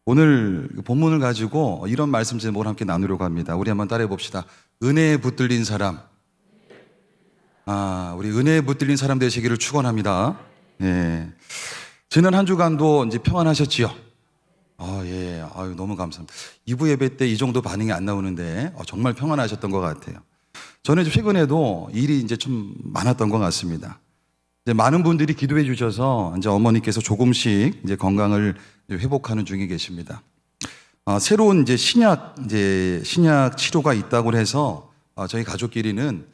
오늘 본문을 가지고 이런 말씀 제목을 함께 나누려고 합니다. 우리 한번 따라해 봅시다. 은혜에 붙들린 사람. 우리 은혜에 붙들린 사람 되시기를 축원합니다. 예. 지난 한 주간도 이제 평안하셨지요? 예. 너무 감사합니다. 2부 예배 때 이 정도 반응이 안 나오는데 정말 평안하셨던 것 같아요. 저는 최근에도 일이 이제 좀 많았던 것 같습니다. 이제 많은 분들이 기도해 주셔서 이제 어머니께서 조금씩 이제 건강을 회복하는 중에 계십니다. 새로운 이제 신약 치료가 있다고 해서 저희 가족끼리는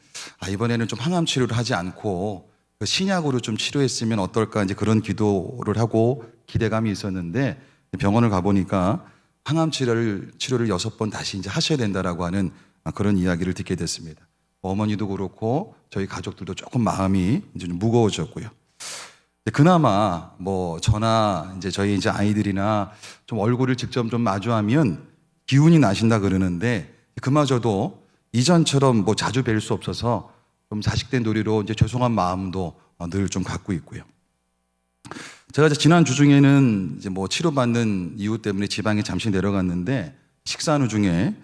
이번에는 좀 항암 치료를 하지 않고 그 신약으로 좀 치료했으면 어떨까 이제 그런 기도를 하고 기대감이 있었는데 병원을 가보니까 항암 치료를 6번 다시 이제 하셔야 된다라고 하는 그런 이야기를 듣게 됐습니다. 어머니도 그렇고 저희 가족들도 조금 마음이 이제 좀 무거워졌고요. 그나마 저나 이제 저희 이제 아이들이나 좀 얼굴을 직접 좀 마주하면 기운이 나신다 그러는데 그마저도 이전처럼 자주 뵐 수 없어서 좀 자식된 도리로 이제 죄송한 마음도 늘 좀 갖고 있고요. 제가 이제 지난 주 중에는 이제 치료받는 이유 때문에 지방에 잠시 내려갔는데 식사하는 중에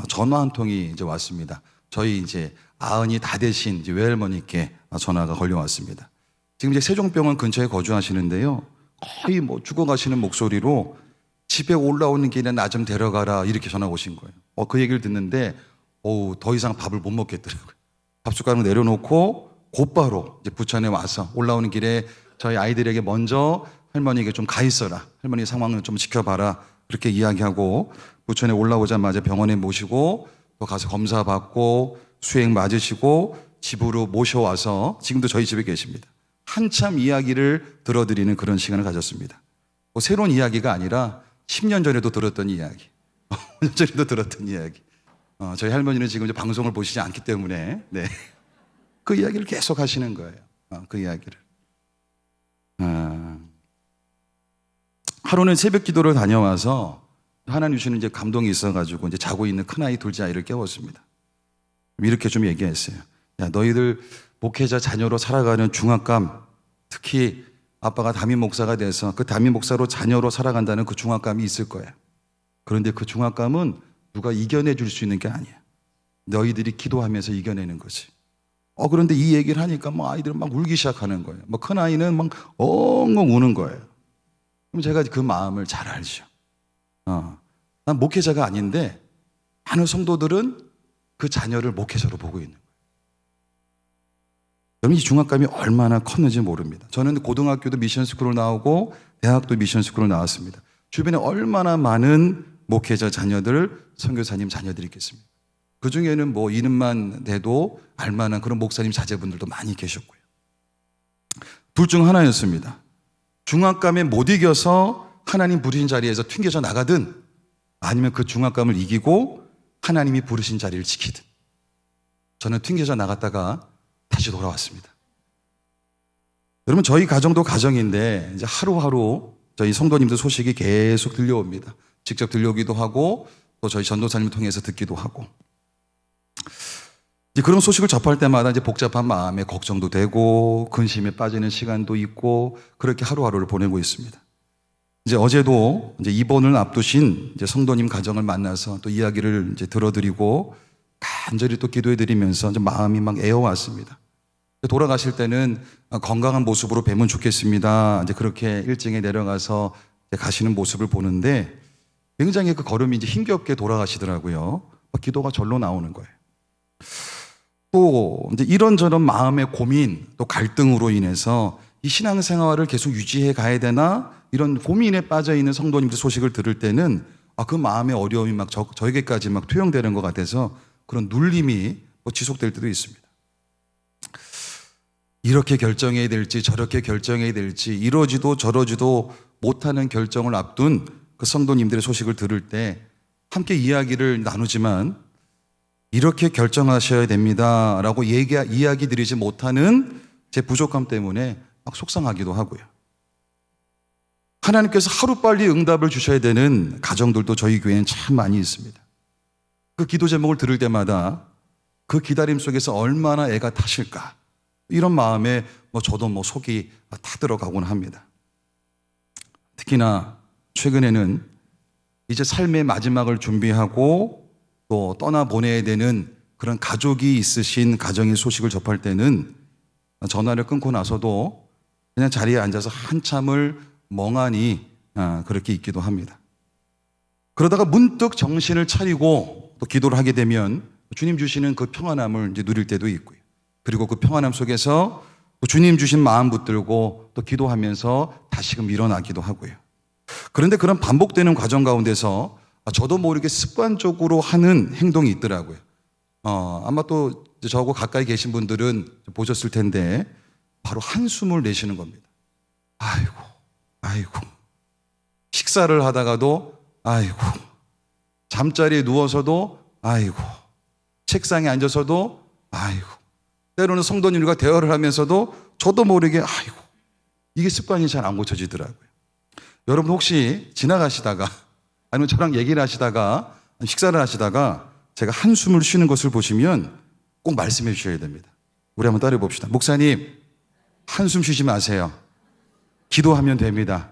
전화 한 통이 이제 왔습니다. 저희 이제 아흔이 다 되신 이제 외할머니께 전화가 걸려왔습니다. 지금 이제 세종병원 근처에 거주하시는데요. 거의 죽어가시는 목소리로 집에 올라오는 길에 나 좀 데려가라 이렇게 전화 오신 거예요. 그 얘기를 듣는데 더 이상 밥을 못 먹겠더라고요. 밥숟가락 내려놓고 곧바로 이제 부천에 와서 올라오는 길에 저희 아이들에게 먼저 할머니에게 좀 가 있어라. 할머니 상황을 좀 지켜봐라. 그렇게 이야기하고 부천에 올라오자마자 병원에 모시고 또 가서 검사 받고 수액 맞으시고 집으로 모셔와서 지금도 저희 집에 계십니다. 한참 이야기를 들어드리는 그런 시간을 가졌습니다. 새로운 이야기가 아니라 10년 전에도 들었던 이야기, 5년 전에도 들었던 이야기. 저희 할머니는 지금 이제 방송을 보시지 않기 때문에 그 이야기를 계속 하시는 거예요. 그 이야기를. 하루는 새벽 기도를 다녀와서 하나님 주시는 이제 감동이 있어가지고 이제 자고 있는 큰아이 둘째 아이를 깨웠습니다. 이렇게 좀 얘기했어요. 야, 너희들 목회자 자녀로 살아가는 중압감, 특히 아빠가 담임 목사가 돼서 그 담임 목사로 자녀로 살아간다는 그 중압감이 있을 거야. 그런데 그 중압감은 누가 이겨내 줄 수 있는 게 아니야. 너희들이 기도하면서 이겨내는 거지. 그런데 이 얘기를 하니까 아이들은 막 울기 시작하는 거예요. 큰아이는 막 엉엉 우는 거예요. 그럼 제가 그 마음을 잘 알죠. 난 목회자가 아닌데 많은 성도들은 그 자녀를 목회자로 보고 있는 거예요. 여러분, 이 중압감이 얼마나 컸는지 모릅니다. 저는 고등학교도 미션스쿨을 나오고 대학도 미션스쿨을 나왔습니다. 주변에 얼마나 많은 목회자 자녀들, 선교사님 자녀들이 있겠습니까? 그 중에는 이름만 대도 알만한 그런 목사님 자제분들도 많이 계셨고요. 둘 중 하나였습니다. 중압감에 못 이겨서 하나님 부르신 자리에서 튕겨져 나가든 아니면 그 중압감을 이기고 하나님이 부르신 자리를 지키든. 저는 튕겨져 나갔다가 다시 돌아왔습니다. 여러분, 저희 가정도 가정인데 이제 하루하루 저희 성도님들 소식이 계속 들려옵니다. 직접 들려오기도 하고 또 저희 전도사님을 통해서 듣기도 하고. 이제 그런 소식을 접할 때마다 이제 복잡한 마음에 걱정도 되고 근심에 빠지는 시간도 있고 그렇게 하루하루를 보내고 있습니다. 이제 어제도 이제 입원을 앞두신 이제 성도님 가정을 만나서 또 이야기를 이제 들어드리고 간절히 또 기도해드리면서 이제 마음이 막 애어왔습니다. 돌아가실 때는 건강한 모습으로 뵈면 좋겠습니다. 이제 그렇게 일찍에 내려가서 이제 가시는 모습을 보는데 굉장히 그 걸음이 이제 힘겹게 돌아가시더라고요. 기도가 절로 나오는 거예요. 또 이제 이런저런 마음의 고민, 또 갈등으로 인해서 이 신앙생활을 계속 유지해 가야 되나 이런 고민에 빠져 있는 성도님들 소식을 들을 때는 그 마음의 어려움이 막 저에게까지 막 투영되는 것 같아서 그런 눌림이 지속될 때도 있습니다. 이렇게 결정해야 될지 저렇게 결정해야 될지 이러지도 저러지도 못하는 결정을 앞둔 그 성도님들의 소식을 들을 때 함께 이야기를 나누지만 이렇게 결정하셔야 됩니다 라고 이야기 드리지 못하는 제 부족함 때문에 막 속상하기도 하고요. 하나님께서 하루빨리 응답을 주셔야 되는 가정들도 저희 교회는 참 많이 있습니다. 그 기도 제목을 들을 때마다 그 기다림 속에서 얼마나 애가 타실까 이런 마음에 저도 속이 타들어가곤 합니다. 특히나 최근에는 이제 삶의 마지막을 준비하고 또 떠나보내야 되는 그런 가족이 있으신 가정의 소식을 접할 때는 전화를 끊고 나서도 그냥 자리에 앉아서 한참을 멍하니 그렇게 있기도 합니다. 그러다가 문득 정신을 차리고 또 기도를 하게 되면 주님 주시는 그 평안함을 이제 누릴 때도 있고요. 그리고 그 평안함 속에서 또 주님 주신 마음 붙들고 또 기도하면서 다시금 일어나기도 하고요. 그런데 그런 반복되는 과정 가운데서 저도 모르게 습관적으로 하는 행동이 있더라고요. 아마 또 저하고 가까이 계신 분들은 보셨을 텐데 바로 한숨을 내쉬는 겁니다. 아이고. 식사를 하다가도 아이고. 잠자리에 누워서도 아이고. 책상에 앉아서도 아이고. 때로는 성도님들과 대화를 하면서도 저도 모르게 아이고. 이게 습관이 잘 안 고쳐지더라고요. 여러분 혹시 지나가시다가 아니면 저랑 얘기를 하시다가 식사를 하시다가 제가 한숨을 쉬는 것을 보시면 꼭 말씀해 주셔야 됩니다. 우리 한번 따라해 봅시다. 목사님, 한숨 쉬지 마세요. 기도하면 됩니다.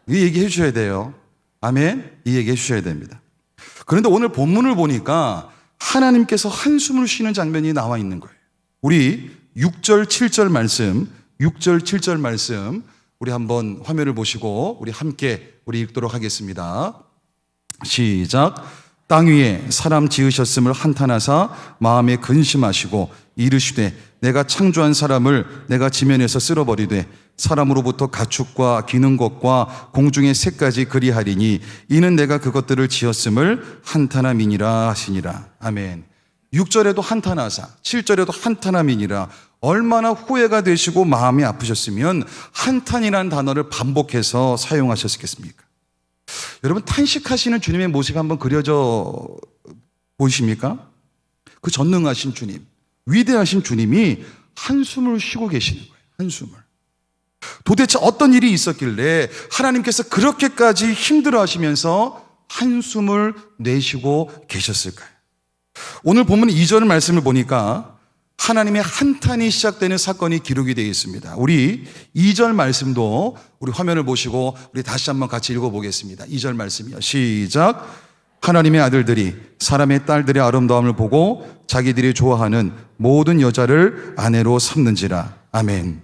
이 얘기 해 주셔야 돼요. 아멘. 이 얘기 해 주셔야 됩니다. 그런데 오늘 본문을 보니까 하나님께서 한숨을 쉬는 장면이 나와 있는 거예요. 우리 6절 7절 말씀 우리 한번 화면을 보시고 우리 함께 읽도록 하겠습니다. 시작. 땅 위에 사람 지으셨음을 한탄하사 마음에 근심하시고 이르시되 내가 창조한 사람을 내가 지면에서 쓸어버리되 사람으로부터 가축과 기는 것과 공중의 새까지 그리하리니 이는 내가 그것들을 지었음을 한탄함이니라 하시니라. 아멘. 6절에도 한탄하사 7절에도 한탄함이니라. 얼마나 후회가 되시고 마음이 아프셨으면 한탄이라는 단어를 반복해서 사용하셨겠습니까? 여러분 탄식하시는 주님의 모습이 한번 그려져 보이십니까? 그 전능하신 주님, 위대하신 주님이 한숨을 쉬고 계시는 거예요. 한숨을. 도대체 어떤 일이 있었길래 하나님께서 그렇게까지 힘들어하시면서 한숨을 내쉬고 계셨을까요? 오늘 본문 2절 말씀을 보니까 하나님의 한탄이 시작되는 사건이 기록이 되어 있습니다. 우리 2절 말씀도 우리 화면을 보시고 우리 다시 한번 같이 읽어보겠습니다. 2절 말씀이요. 시작. 하나님의 아들들이 사람의 딸들의 아름다움을 보고 자기들이 좋아하는 모든 여자를 아내로 삼는지라. 아멘.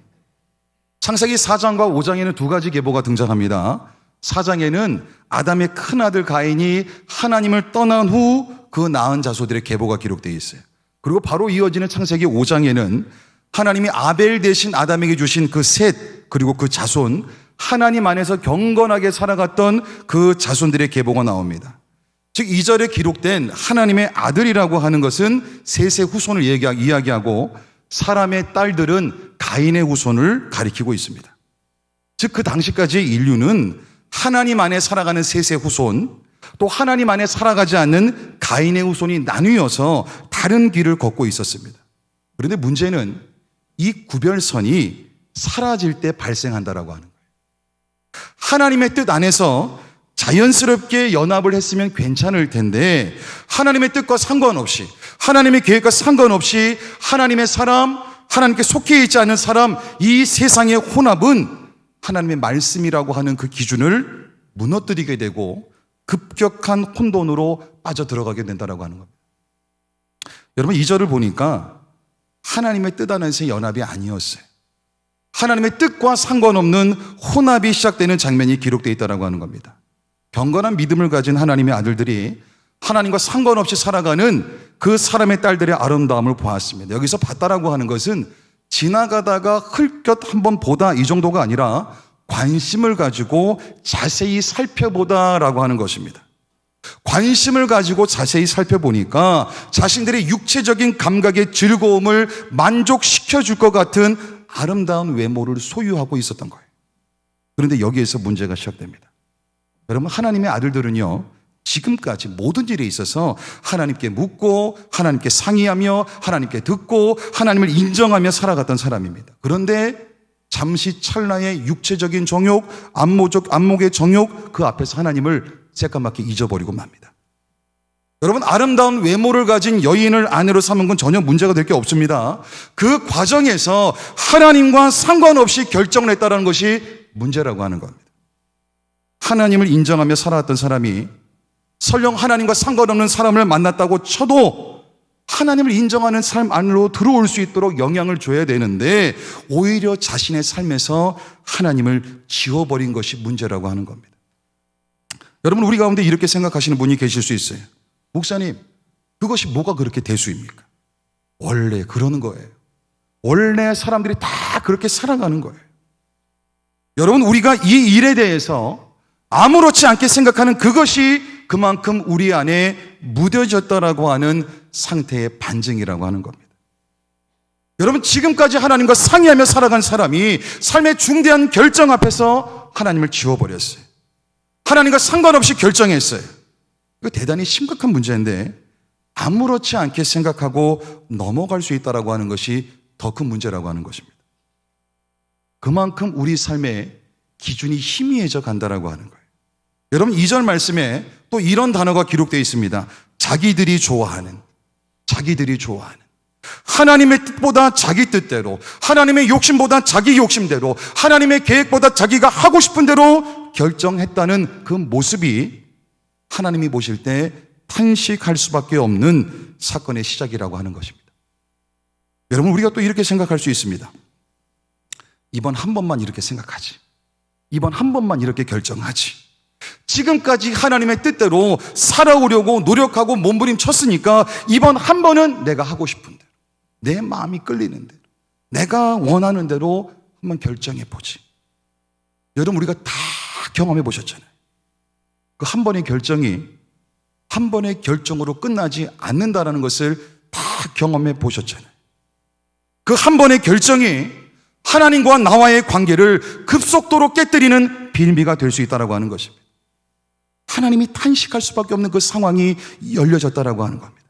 창세기 4장과 5장에는 두 가지 계보가 등장합니다. 4장에는 아담의 큰아들 가인이 하나님을 떠난 후 그 낳은 자손들의 계보가 기록되어 있어요. 그리고 바로 이어지는 창세기 5장에는 하나님이 아벨 대신 아담에게 주신 그 셋 그리고 그 자손, 하나님 안에서 경건하게 살아갔던 그 자손들의 계보가 나옵니다. 즉 2절에 기록된 하나님의 아들이라고 하는 것은 셋의 후손을 이야기하고 사람의 딸들은 가인의 후손을 가리키고 있습니다. 즉 그 당시까지의 인류는 하나님 안에 살아가는 셋의 후손, 또 하나님 안에 살아가지 않는 가인의 후손이 나뉘어서 다른 길을 걷고 있었습니다. 그런데 문제는 이 구별선이 사라질 때 발생한다라고 하는 거예요. 하나님의 뜻 안에서 자연스럽게 연합을 했으면 괜찮을 텐데 하나님의 뜻과 상관없이, 하나님의 계획과 상관없이 하나님의 사람, 하나님께 속해 있지 않은 사람, 이 세상의 혼합은 하나님의 말씀이라고 하는 그 기준을 무너뜨리게 되고 급격한 혼돈으로 빠져들어가게 된다라고 하는 겁니다. 여러분 2절을 보니까 하나님의 뜻 안에서의 연합이 아니었어요. 하나님의 뜻과 상관없는 혼합이 시작되는 장면이 기록되어 있다고 하는 겁니다. 경건한 믿음을 가진 하나님의 아들들이 하나님과 상관없이 살아가는 그 사람의 딸들의 아름다움을 보았습니다. 여기서 봤다라고 하는 것은 지나가다가 흘뼘 한번 보다 이 정도가 아니라 관심을 가지고 자세히 살펴보다라고 하는 것입니다. 관심을 가지고 자세히 살펴보니까 자신들의 육체적인 감각의 즐거움을 만족시켜 줄 것 같은 아름다운 외모를 소유하고 있었던 거예요. 그런데 여기에서 문제가 시작됩니다. 여러분 하나님의 아들들은요 지금까지 모든 일에 있어서 하나님께 묻고 하나님께 상의하며 하나님께 듣고 하나님을 인정하며 살아갔던 사람입니다. 그런데 잠시 찰나의 육체적인 정욕, 안목의 정욕, 그 앞에서 하나님을 새까맣게 잊어버리고 맙니다. 여러분 아름다운 외모를 가진 여인을 아내로 삼은 건 전혀 문제가 될 게 없습니다. 그 과정에서 하나님과 상관없이 결정을 했다는 것이 문제라고 하는 겁니다. 하나님을 인정하며 살아왔던 사람이 설령 하나님과 상관없는 사람을 만났다고 쳐도 하나님을 인정하는 삶 안으로 들어올 수 있도록 영향을 줘야 되는데 오히려 자신의 삶에서 하나님을 지워버린 것이 문제라고 하는 겁니다. 여러분, 우리 가운데 이렇게 생각하시는 분이 계실 수 있어요. 목사님, 그것이 뭐가 그렇게 대수입니까? 원래 그러는 거예요. 원래 사람들이 다 그렇게 살아가는 거예요. 여러분, 우리가 이 일에 대해서 아무렇지 않게 생각하는 그것이 그만큼 우리 안에 묻어졌다라고 하는 상태의 반증이라고 하는 겁니다. 여러분, 지금까지 하나님과 상의하며 살아간 사람이 삶의 중대한 결정 앞에서 하나님을 지워버렸어요. 하나님과 상관없이 결정했어요. 이거 대단히 심각한 문제인데 아무렇지 않게 생각하고 넘어갈 수 있다라고 하는 것이 더 큰 문제라고 하는 것입니다. 그만큼 우리 삶의 기준이 희미해져 간다라고 하는 거예요. 여러분, 2절 말씀에 또 이런 단어가 기록되어 있습니다. 자기들이 좋아하는 하나님의 뜻보다 자기 뜻대로, 하나님의 욕심보다 자기 욕심대로, 하나님의 계획보다 자기가 하고 싶은 대로 결정했다는 그 모습이 하나님이 보실 때 탄식할 수밖에 없는 사건의 시작이라고 하는 것입니다. 여러분, 우리가 또 이렇게 생각할 수 있습니다. 이번 한 번만 이렇게 생각하지, 이번 한 번만 이렇게 결정하지, 지금까지 하나님의 뜻대로 살아오려고 노력하고 몸부림쳤으니까 이번 한 번은 내가 하고 싶은 대로, 내 마음이 끌리는 대로, 내가 원하는 대로 한번 결정해 보지. 여러분, 우리가 다 경험해 보셨잖아요. 그 한 번의 결정이 한 번의 결정으로 끝나지 않는다는 것을 다 경험해 보셨잖아요. 그 한 번의 결정이 하나님과 나와의 관계를 급속도로 깨뜨리는 빌미가 될 수 있다고 하는 것입니다. 하나님이 탄식할 수밖에 없는 그 상황이 열려졌다라고 하는 겁니다.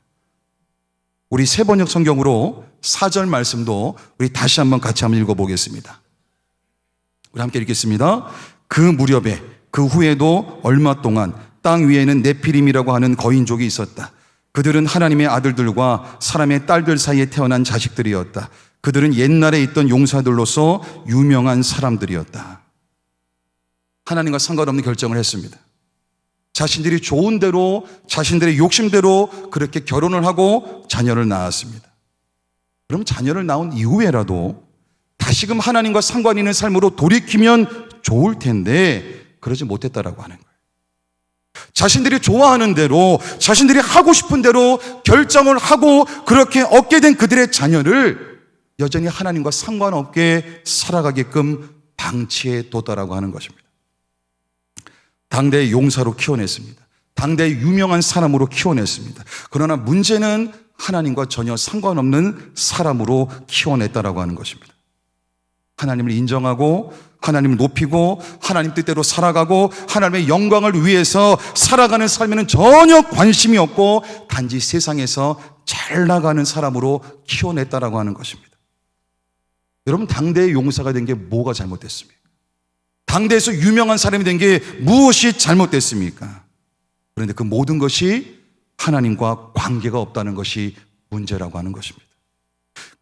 우리 세번역 성경으로 4절 말씀도 우리 다시 한번 같이 한번 읽어보겠습니다. 우리 함께 읽겠습니다. 그 무렵에 그 후에도 얼마 동안 땅 위에는 네피림이라고 하는 거인족이 있었다. 그들은 하나님의 아들들과 사람의 딸들 사이에 태어난 자식들이었다. 그들은 옛날에 있던 용사들로서 유명한 사람들이었다. 하나님과 상관없는 결정을 했습니다. 자신들이 좋은 대로, 자신들의 욕심대로 그렇게 결혼을 하고 자녀를 낳았습니다. 그럼 자녀를 낳은 이후에라도 다시금 하나님과 상관 있는 삶으로 돌이키면 좋을 텐데 그러지 못했다라고 하는 거예요. 자신들이 좋아하는 대로, 자신들이 하고 싶은 대로 결정을 하고 그렇게 얻게 된 그들의 자녀를 여전히 하나님과 상관없게 살아가게끔 방치해 뒀다라고 하는 것입니다. 당대의 용사로 키워냈습니다. 당대의 유명한 사람으로 키워냈습니다. 그러나 문제는 하나님과 전혀 상관없는 사람으로 키워냈다라고 하는 것입니다. 하나님을 인정하고 하나님을 높이고 하나님 뜻대로 살아가고 하나님의 영광을 위해서 살아가는 삶에는 전혀 관심이 없고 단지 세상에서 잘 나가는 사람으로 키워냈다라고 하는 것입니다. 여러분, 당대의 용사가 된 게 뭐가 잘못됐습니까? 당대에서 유명한 사람이 된 게 무엇이 잘못됐습니까? 그런데 그 모든 것이 하나님과 관계가 없다는 것이 문제라고 하는 것입니다.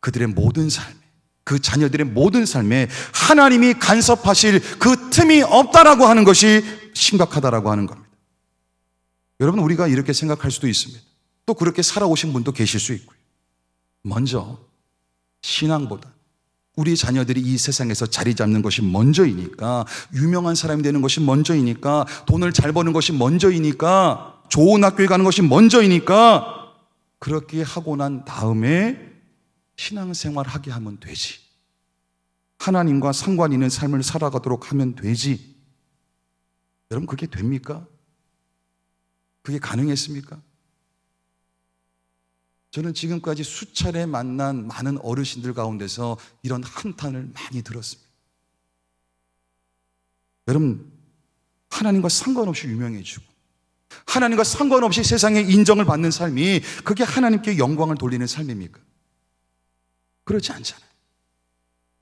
그들의 모든 삶에, 그 자녀들의 모든 삶에 하나님이 간섭하실 그 틈이 없다라고 하는 것이 심각하다라고 하는 겁니다. 여러분, 우리가 이렇게 생각할 수도 있습니다. 또 그렇게 살아오신 분도 계실 수 있고요. 먼저 신앙보다 우리 자녀들이 이 세상에서 자리 잡는 것이 먼저이니까, 유명한 사람이 되는 것이 먼저이니까, 돈을 잘 버는 것이 먼저이니까, 좋은 학교에 가는 것이 먼저이니까 그렇게 하고 난 다음에 신앙생활 하게 하면 되지, 하나님과 상관 있는 삶을 살아가도록 하면 되지. 여러분, 그게 됩니까? 그게 가능했습니까? 저는 지금까지 수차례 만난 많은 어르신들 가운데서 이런 한탄을 많이 들었습니다. 여러분, 하나님과 상관없이 유명해지고 하나님과 상관없이 세상에 인정을 받는 삶이 그게 하나님께 영광을 돌리는 삶입니까? 그렇지 않잖아요.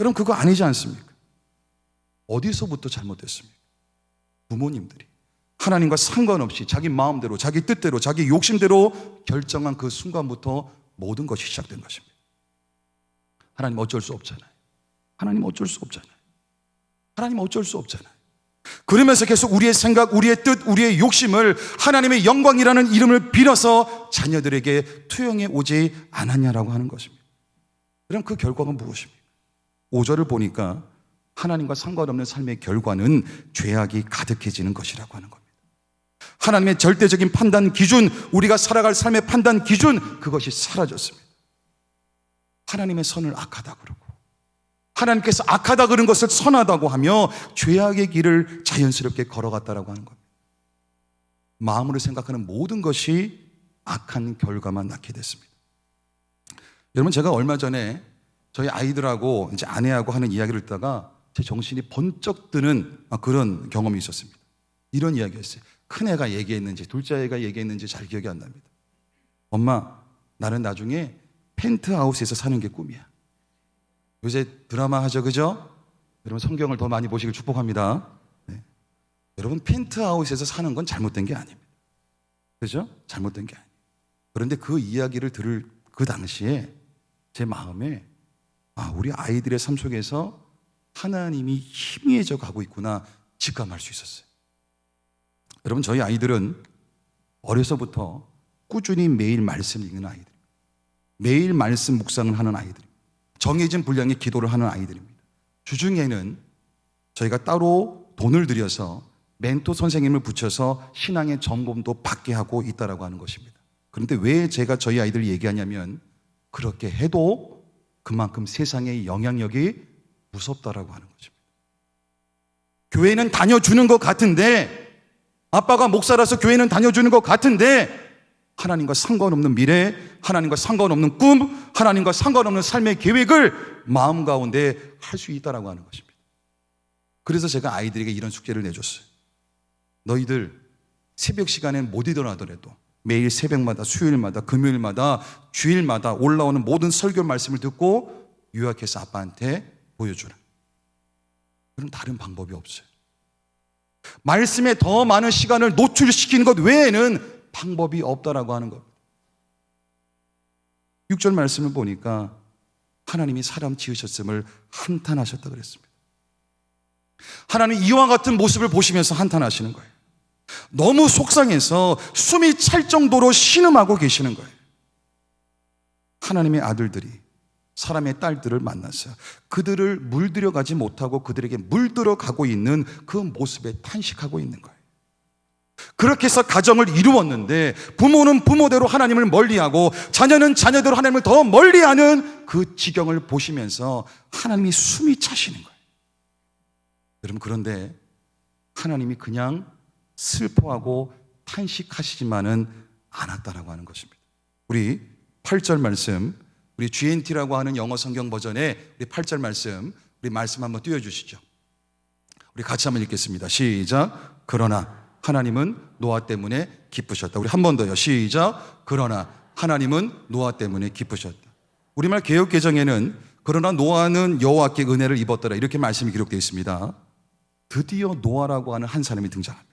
여러분, 그거 아니지 않습니까? 어디서부터 잘못됐습니까? 부모님들이 하나님과 상관없이 자기 마음대로, 자기 뜻대로, 자기 욕심대로 결정한 그 순간부터 모든 것이 시작된 것입니다. 하나님 어쩔 수 없잖아요. 하나님 어쩔 수 없잖아요. 하나님 어쩔 수 없잖아요. 그러면서 계속 우리의 생각, 우리의 뜻, 우리의 욕심을 하나님의 영광이라는 이름을 빌어서 자녀들에게 투영해 오지 않았냐라고 하는 것입니다. 그럼 그 결과가 무엇입니까? 5절을 보니까 하나님과 상관없는 삶의 결과는 죄악이 가득해지는 것이라고 하는 겁니다. 하나님의 절대적인 판단 기준, 우리가 살아갈 삶의 판단 기준, 그것이 사라졌습니다. 하나님의 선을 악하다 그러고 하나님께서 악하다 그런 것을 선하다고 하며 죄악의 길을 자연스럽게 걸어갔다라고 하는 겁니다. 마음으로 생각하는 모든 것이 악한 결과만 낳게 됐습니다. 여러분, 제가 얼마 전에 저희 아이들하고 이제 아내하고 하는 이야기를 듣다가 제 정신이 번쩍 드는 그런 경험이 있었습니다. 이런 이야기였어요. 큰애가 얘기했는지 둘째 아이가 얘기했는지 잘 기억이 안 납니다. 엄마, 나는 나중에 펜트하우스에서 사는 게 꿈이야. 요새 드라마 하죠, 그죠? 여러분, 성경을 더 많이 보시길 축복합니다. 네. 여러분, 펜트하우스에서 사는 건 잘못된 게 아닙니다. 그죠? 잘못된 게 아니에요. 그런데 그 이야기를 들을 그 당시에 제 마음에 우리 아이들의 삶 속에서 하나님이 희미해져 가고 있구나 직감할 수 있었어요. 여러분, 저희 아이들은 어려서부터 꾸준히 매일 말씀 읽는 아이들, 매일 말씀 묵상을 하는 아이들, 정해진 분량의 기도를 하는 아이들입니다. 주중에는 저희가 따로 돈을 들여서 멘토 선생님을 붙여서 신앙의 점검도 받게 하고 있다라고 하는 것입니다. 그런데 왜 제가 저희 아이들 얘기하냐면 그렇게 해도 그만큼 세상의 영향력이 무섭다라고 하는 것입니다. 교회는 다녀주는 것 같은데, 아빠가 목사라서 교회는 다녀주는 것 같은데 하나님과 상관없는 미래, 하나님과 상관없는 꿈, 하나님과 상관없는 삶의 계획을 마음 가운데 할 수 있다라고 하는 것입니다. 그래서 제가 아이들에게 이런 숙제를 내줬어요. 너희들 새벽 시간엔 못 일어나더라도 매일 새벽마다, 수요일마다, 금요일마다, 주일마다 올라오는 모든 설교 말씀을 듣고 요약해서 아빠한테 보여주라. 그럼 다른 방법이 없어요. 말씀에 더 많은 시간을 노출시키는 것 외에는 방법이 없다라고 하는 겁니다. 6절 말씀을 보니까 하나님이 사람 지으셨음을 한탄하셨다 그랬습니다. 하나님 이와 같은 모습을 보시면서 한탄하시는 거예요. 너무 속상해서 숨이 찰 정도로 신음하고 계시는 거예요. 하나님의 아들들이 사람의 딸들을 만나서 그들을 물들여 가지 못하고 그들에게 물들어 가고 있는 그 모습에 탄식하고 있는 거예요. 그렇게 해서 가정을 이루었는데 부모는 부모대로 하나님을 멀리하고 자녀는 자녀대로 하나님을 더 멀리하는 그 지경을 보시면서 하나님이 숨이 차시는 거예요. 여러분, 그런데 하나님이 그냥 슬퍼하고 탄식하시지만은 않았다라고 하는 것입니다. 우리 8절 말씀, 우리 GNT라고 하는 영어 성경 버전의 우리 8절 말씀, 우리 말씀 한번 띄워주시죠. 우리 같이 한번 읽겠습니다. 시작. 그러나 하나님은 노아 때문에 기쁘셨다. 우리 한 번 더요. 시작. 그러나 하나님은 노아 때문에 기쁘셨다. 우리말 개역개정에는 그러나 노아는 여호와께 은혜를 입었더라 이렇게 말씀이 기록되어 있습니다. 드디어 노아라고 하는 한 사람이 등장합니다.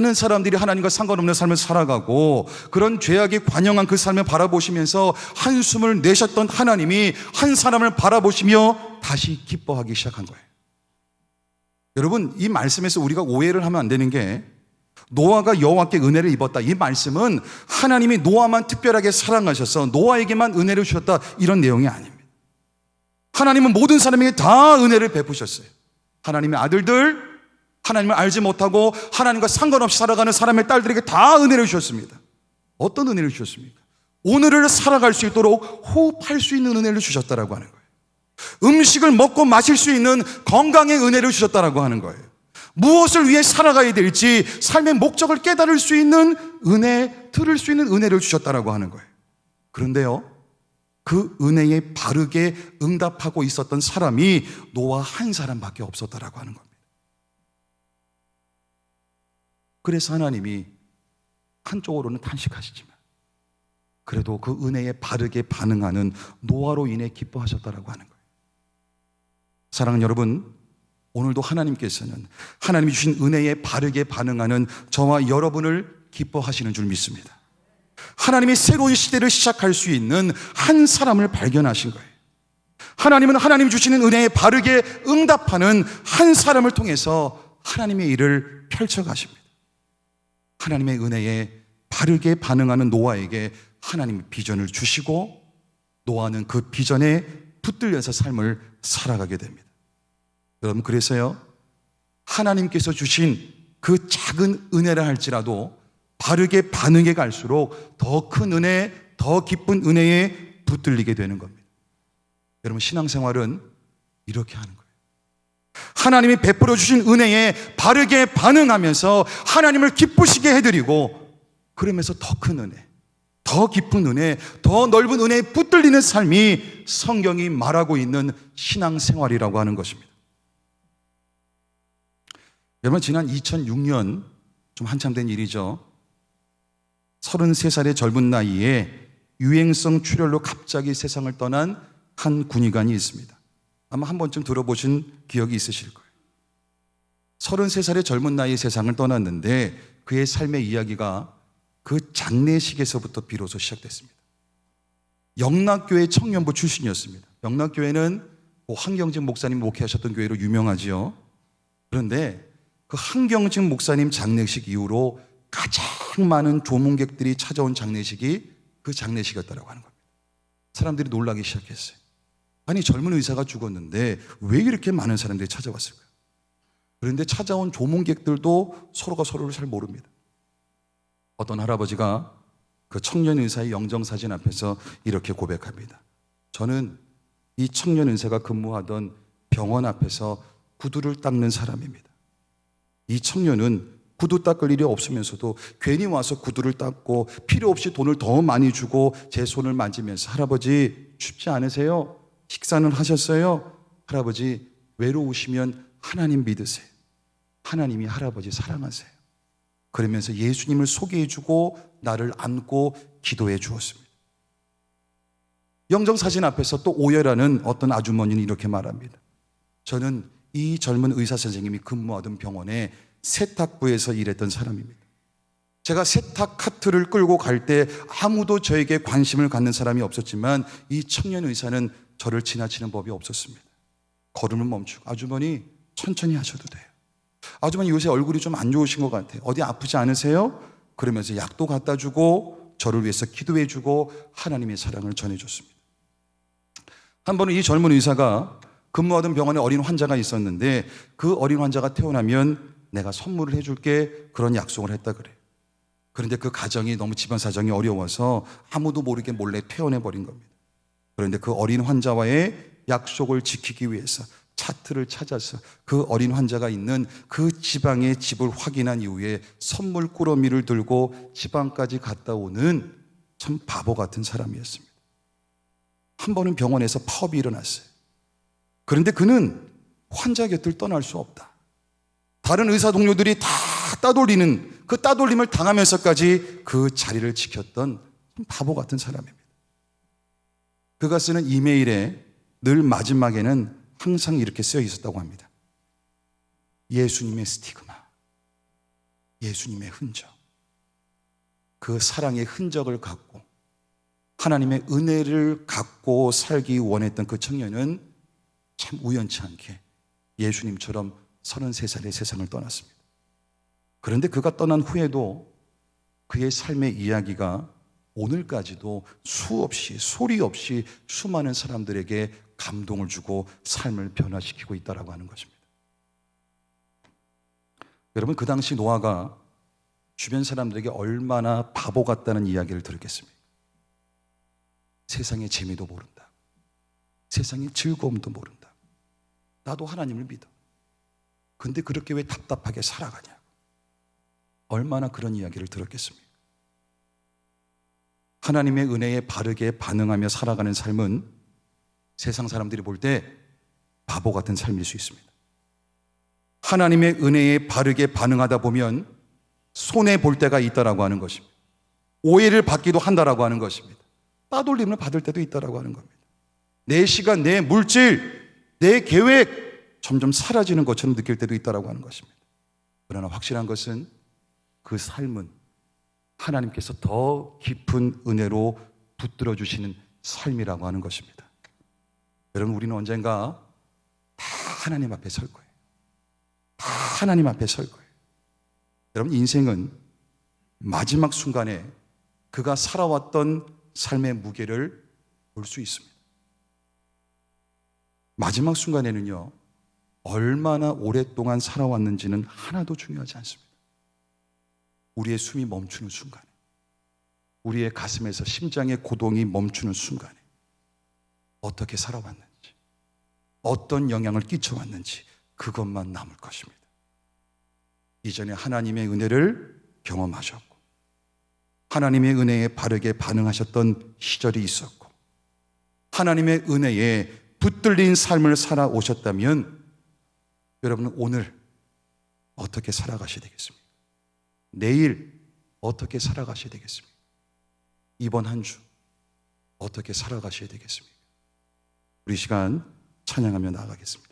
많은 사람들이 하나님과 상관없는 삶을 살아가고 그런 죄악에 관영한 그 삶을 바라보시면서 한숨을 내셨던 하나님이 한 사람을 바라보시며 다시 기뻐하기 시작한 거예요. 여러분, 이 말씀에서 우리가 오해를 하면 안 되는 게 노아가 여호와께 은혜를 입었다, 이 말씀은 하나님이 노아만 특별하게 사랑하셔서 노아에게만 은혜를 주셨다 이런 내용이 아닙니다. 하나님은 모든 사람에게 다 은혜를 베푸셨어요. 하나님의 아들들, 하나님을 알지 못하고 하나님과 상관없이 살아가는 사람의 딸들에게 다 은혜를 주셨습니다. 어떤 은혜를 주셨습니까? 오늘을 살아갈 수 있도록 호흡할 수 있는 은혜를 주셨다라고 하는 거예요. 음식을 먹고 마실 수 있는 건강의 은혜를 주셨다라고 하는 거예요. 무엇을 위해 살아가야 될지 삶의 목적을 깨달을 수 있는 은혜, 들을 수 있는 은혜를 주셨다라고 하는 거예요. 그런데요, 그 은혜에 바르게 응답하고 있었던 사람이 노아 한 사람밖에 없었다라고 하는 겁니다. 그래서 하나님이 한쪽으로는 탄식하시지만 그래도 그 은혜에 바르게 반응하는 노아로 인해 기뻐하셨다라고 하는 거예요. 사랑하는 여러분, 오늘도 하나님께서는 하나님이 주신 은혜에 바르게 반응하는 저와 여러분을 기뻐하시는 줄 믿습니다. 하나님이 새로운 시대를 시작할 수 있는 한 사람을 발견하신 거예요. 하나님은 하나님이 주시는 은혜에 바르게 응답하는 한 사람을 통해서 하나님의 일을 펼쳐 가십니다. 하나님의 은혜에 바르게 반응하는 노아에게 하나님이 비전을 주시고 노아는 그 비전에 붙들려서 삶을 살아가게 됩니다. 여러분, 그래서요, 하나님께서 주신 그 작은 은혜라 할지라도 바르게 반응해 갈수록 더 큰 은혜, 더 깊은 은혜에 붙들리게 되는 겁니다. 여러분, 신앙생활은 이렇게 하는 거예요. 하나님이 베풀어 주신 은혜에 바르게 반응하면서 하나님을 기쁘시게 해드리고, 그러면서 더 큰 은혜, 더 깊은 은혜, 더 넓은 은혜에 붙들리는 삶이 성경이 말하고 있는 신앙생활이라고 하는 것입니다. 여러분, 지난 2006년, 좀 한참 된 일이죠. 33살의 젊은 나이에 유행성 출혈로 갑자기 세상을 떠난 한 군의관이 있습니다. 아마 한 번쯤 들어보신 기억이 있으실 거예요. 33살의 젊은 나이에 세상을 떠났는데 그의 삶의 이야기가 그 장례식에서부터 비로소 시작됐습니다. 영락교회 청년부 출신이었습니다. 영락교회는 한경직 목사님 목회하셨던 교회로 유명하지요. 그런데 그 한경직 목사님 장례식 이후로 가장 많은 조문객들이 찾아온 장례식이 그 장례식이었다고 하는 겁니다. 사람들이 놀라기 시작했어요. 아니, 젊은 의사가 죽었는데 왜 이렇게 많은 사람들이 찾아왔을까요? 그런데 찾아온 조문객들도 서로가 서로를 잘 모릅니다. 어떤 할아버지가 그 청년 의사의 영정사진 앞에서 이렇게 고백합니다. 저는 이 청년 의사가 근무하던 병원 앞에서 구두를 닦는 사람입니다. 이 청년은 구두 닦을 일이 없으면서도 괜히 와서 구두를 닦고 필요 없이 돈을 더 많이 주고 제 손을 만지면서 할아버지 춥지 않으세요? 식사는 하셨어요? 할아버지 외로우시면 하나님 믿으세요. 하나님이 할아버지 사랑하세요. 그러면서 예수님을 소개해주고 나를 안고 기도해 주었습니다. 영정사진 앞에서 또 오열하는 어떤 아주머니는 이렇게 말합니다. 저는 이 젊은 의사 선생님이 근무하던 병원에 세탁부에서 일했던 사람입니다. 제가 세탁 카트를 끌고 갈 때 아무도 저에게 관심을 갖는 사람이 없었지만 이 청년 의사는 저를 지나치는 법이 없었습니다. 걸음을 멈추고 아주머니 천천히 하셔도 돼요. 아주머니 요새 얼굴이 좀 안 좋으신 것 같아요. 어디 아프지 않으세요? 그러면서 약도 갖다 주고 저를 위해서 기도해 주고 하나님의 사랑을 전해줬습니다. 한 번은 이 젊은 의사가 근무하던 병원에 어린 환자가 있었는데 그 어린 환자가 태어나면 내가 선물을 해줄게, 그런 약속을 했다 그래요. 그런데 그 가정이 너무 집안 사정이 어려워서 아무도 모르게 몰래 퇴원해버린 겁니다. 그런데 그 어린 환자와의 약속을 지키기 위해서 차트를 찾아서 그 어린 환자가 있는 그 지방의 집을 확인한 이후에 선물 꾸러미를 들고 지방까지 갔다 오는 참 바보 같은 사람이었습니다. 한 번은 병원에서 파업이 일어났어요. 그런데 그는 환자 곁을 떠날 수 없다. 다른 의사 동료들이 다 따돌리는 그 따돌림을 당하면서까지 그 자리를 지켰던 바보 같은 사람입니다. 그가 쓰는 이메일에 늘 마지막에는 항상 이렇게 쓰여 있었다고 합니다. 예수님의 스티그마, 예수님의 흔적. 그 사랑의 흔적을 갖고 하나님의 은혜를 갖고 살기 원했던 그 청년은 참 우연치 않게 예수님처럼 33살의 세상을 떠났습니다. 그런데 그가 떠난 후에도 그의 삶의 이야기가 오늘까지도 수없이 소리 없이 수많은 사람들에게 감동을 주고 삶을 변화시키고 있다고 하는 것입니다. 여러분, 그 당시 노아가 주변 사람들에게 얼마나 바보 같다는 이야기를 들었겠습니까? 세상의 재미도 모른다. 세상의 즐거움도 모른다. 나도 하나님을 믿어. 근데 그렇게 왜 답답하게 살아가냐? 얼마나 그런 이야기를 들었겠습니까? 하나님의 은혜에 바르게 반응하며 살아가는 삶은 세상 사람들이 볼 때 바보 같은 삶일 수 있습니다. 하나님의 은혜에 바르게 반응하다 보면 손해볼 때가 있다라고 하는 것입니다. 오해를 받기도 한다라고 하는 것입니다. 따돌림을 받을 때도 있다라고 하는 겁니다. 내 시간, 내 물질, 내 계획 점점 사라지는 것처럼 느낄 때도 있다라고 하는 것입니다. 그러나 확실한 것은 그 삶은 하나님께서 더 깊은 은혜로 붙들어 주시는 삶이라고 하는 것입니다. 여러분, 우리는 언젠가 다 하나님 앞에 설 거예요. 다 하나님 앞에 설 거예요. 여러분, 인생은 마지막 순간에 그가 살아왔던 삶의 무게를 볼 수 있습니다. 마지막 순간에는요, 얼마나 오랫동안 살아왔는지는 하나도 중요하지 않습니다. 우리의 숨이 멈추는 순간에, 우리의 가슴에서 심장의 고동이 멈추는 순간에 어떻게 살아왔는지, 어떤 영향을 끼쳐왔는지 그것만 남을 것입니다. 이전에 하나님의 은혜를 경험하셨고 하나님의 은혜에 바르게 반응하셨던 시절이 있었고 하나님의 은혜에 붙들린 삶을 살아오셨다면 여러분은 오늘 어떻게 살아가셔야 되겠습니까? 내일 어떻게 살아가셔야 되겠습니까? 이번 한 주 어떻게 살아가셔야 되겠습니까? 우리 시간 찬양하며 나아가겠습니다.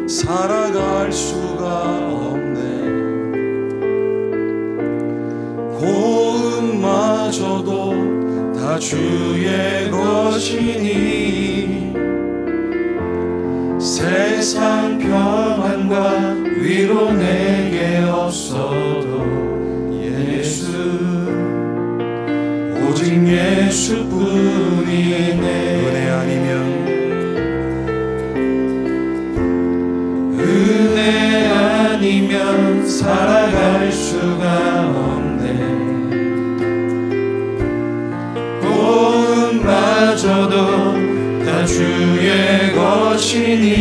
살아갈 수가 없네. 고음마저도 다 주의 것이니 세상 평안과 위로 내게 없어도 예수 오직 예수뿐이네. 은혜 아니면 살아갈 수가 없네. 고음마저도 다 주의 것이니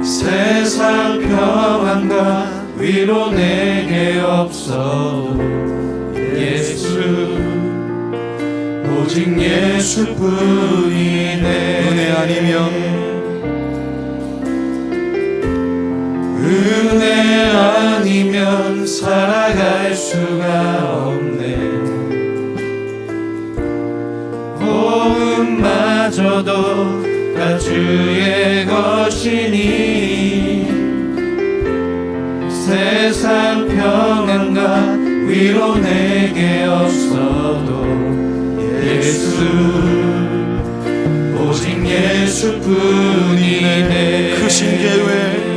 세상 평안과 위로 내게 없어도 예수 오직 예수뿐이네. 은혜 아니면 은혜 아니면 살아갈 수가 없네. 고음마저도 다 주의 것이니 세상 평안과 위로 내게 없어도 예수 오직 예수뿐이네. 그 신계회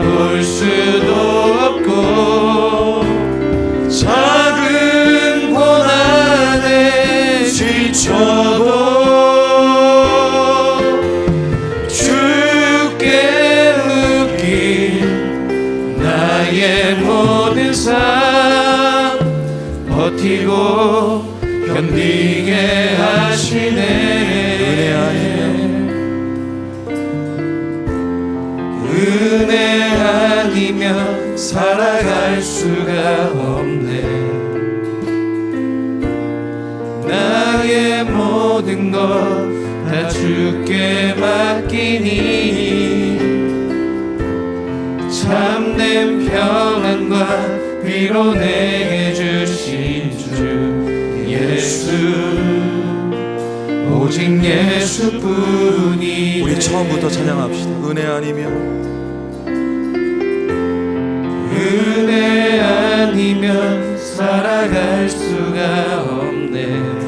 볼 수도 없고 작은 고난에 지쳐도 주께 맡긴 나의 모든 삶 버티고 견디게 하시네. 은혜 아니면 은혜 아니면 살아갈 수가 없네. 나의 모든 것 다 주께 맡기니 참된 평안과 위로 내게 주신 주 예수 오직 예수뿐이네. 우리 처음부터 찬양합시다. 은혜 아니면 은혜 아니면 살아갈 수가 없네.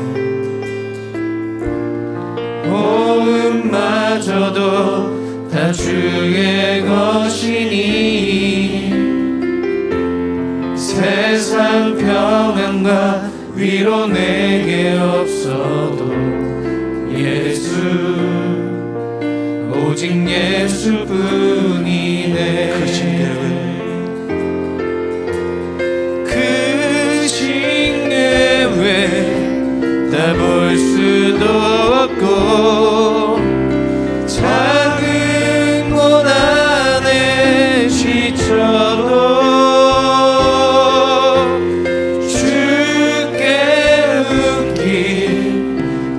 고음마저도 다 주의 것이니 세상 평안과 위로 내게 없어도 예수 오직 예수뿐이네. 그 신계회 다 볼 수도 없고 작은 고난에 지쳐도 주께 맡긴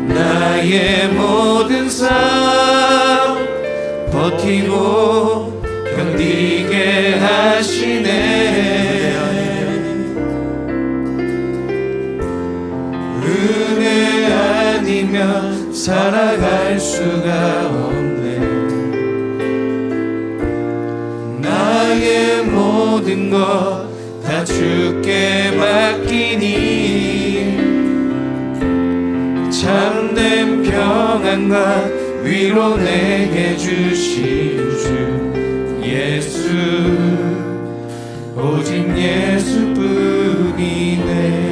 나의 모든 삶 버티고 견디게 없으면 살아갈 수가 없네. 나의 모든 것 다 주께 맡기니 참된 평안과 위로 내게 주신 주 예수, 오직 예수뿐이네.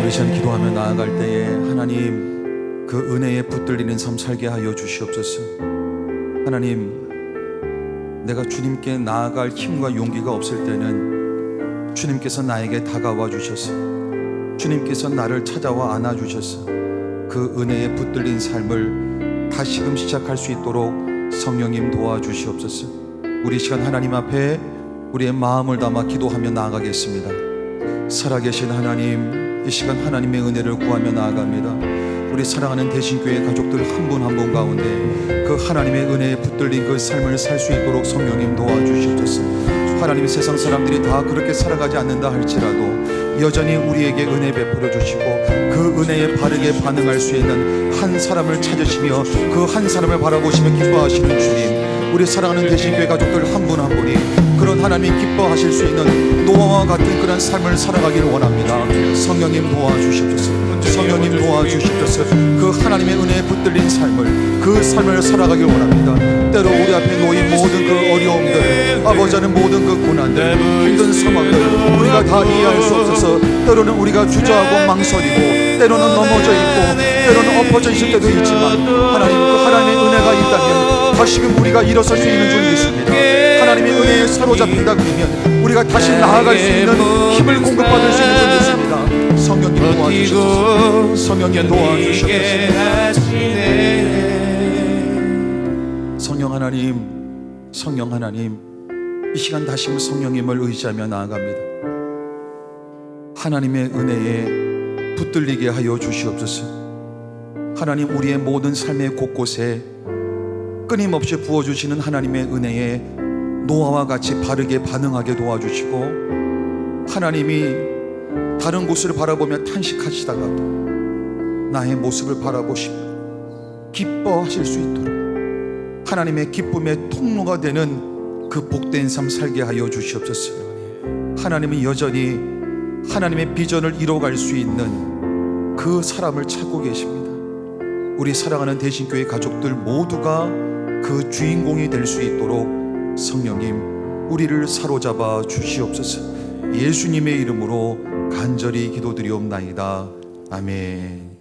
우리 시간 기도하며 나아갈 때에 하나님 그 은혜에 붙들리는 삶 살게 하여 주시옵소서. 하나님, 내가 주님께 나아갈 힘과 용기가 없을 때는 주님께서 나에게 다가와 주셔서 주님께서 나를 찾아와 안아주셔서 그 은혜에 붙들린 삶을 다시금 시작할 수 있도록 성령님 도와주시옵소서. 우리 시간 하나님 앞에 우리의 마음을 담아 기도하며 나아가겠습니다. 살아계신 하나님, 이 시간 하나님의 은혜를 구하며 나아갑니다. 우리 사랑하는 대신교회 가족들 한 분 한 분 가운데 그 하나님의 은혜에 붙들린 그 삶을 살 수 있도록 성령님 도와주시옵소서. 하나님, 세상 사람들이 다 그렇게 살아가지 않는다 할지라도 여전히 우리에게 은혜 베풀어 주시고 그 은혜에 바르게 반응할 수 있는 한 사람을 찾으시며 그 한 사람을 바라보시며 기뻐하시는 주님, 우리 사랑하는 대신교회 가족들 한 분 한 분이 그런 하나님이 기뻐하실 수 있는 노아와 같은 그런 삶을 살아가기를 원합니다. 성령님 도와주시옵소서. 성령님 도와주시옵소서. 그 하나님의 은혜에 붙들린 삶을, 그 삶을 살아가길 원합니다. 때로 우리 앞에 놓인 모든 그 어려움들, 아버지는 모든 그 고난들, 힘든 상황들 우리가 다 이해할 수 없어서 때로는 우리가 주저하고 망설이고 때로는 넘어져 있고 때로는 엎어져 있을 때도 있지만 하나님, 그 하나님의 은혜가 있다면 다시금 우리가 일어설 수 있는 줄 믿습니다. 하나님의 은혜에 사로잡힌다 그러면 우리가 다시 나아갈 수 있는 힘을 공급받을 수 있는 줄 믿습니다. 성령님 도와주시옵소서. 성령님 도와주시옵소서. 성령 하나님, 성령 하나님, 이 시간 다시금 성령님을 의지하며 나아갑니다. 하나님의 은혜에 붙들리게 하여 주시옵소서. 하나님, 우리의 모든 삶의 곳곳에 끊임없이 부어주시는 하나님의 은혜에 노아와 같이 바르게 반응하게 도와주시고, 하나님이 다른 곳을 바라보며 탄식하시다가도 나의 모습을 바라보시며 기뻐하실 수 있도록 하나님의 기쁨의 통로가 되는 그 복된 삶 살게 하여 주시옵소서. 하나님은 여전히 하나님의 비전을 이뤄갈 수 있는 그 사람을 찾고 계십니다. 우리 사랑하는 대신교회 가족들 모두가 그 주인공이 될 수 있도록 성령님 우리를 사로잡아 주시옵소서. 예수님의 이름으로 간절히 기도드리옵나이다. 아멘.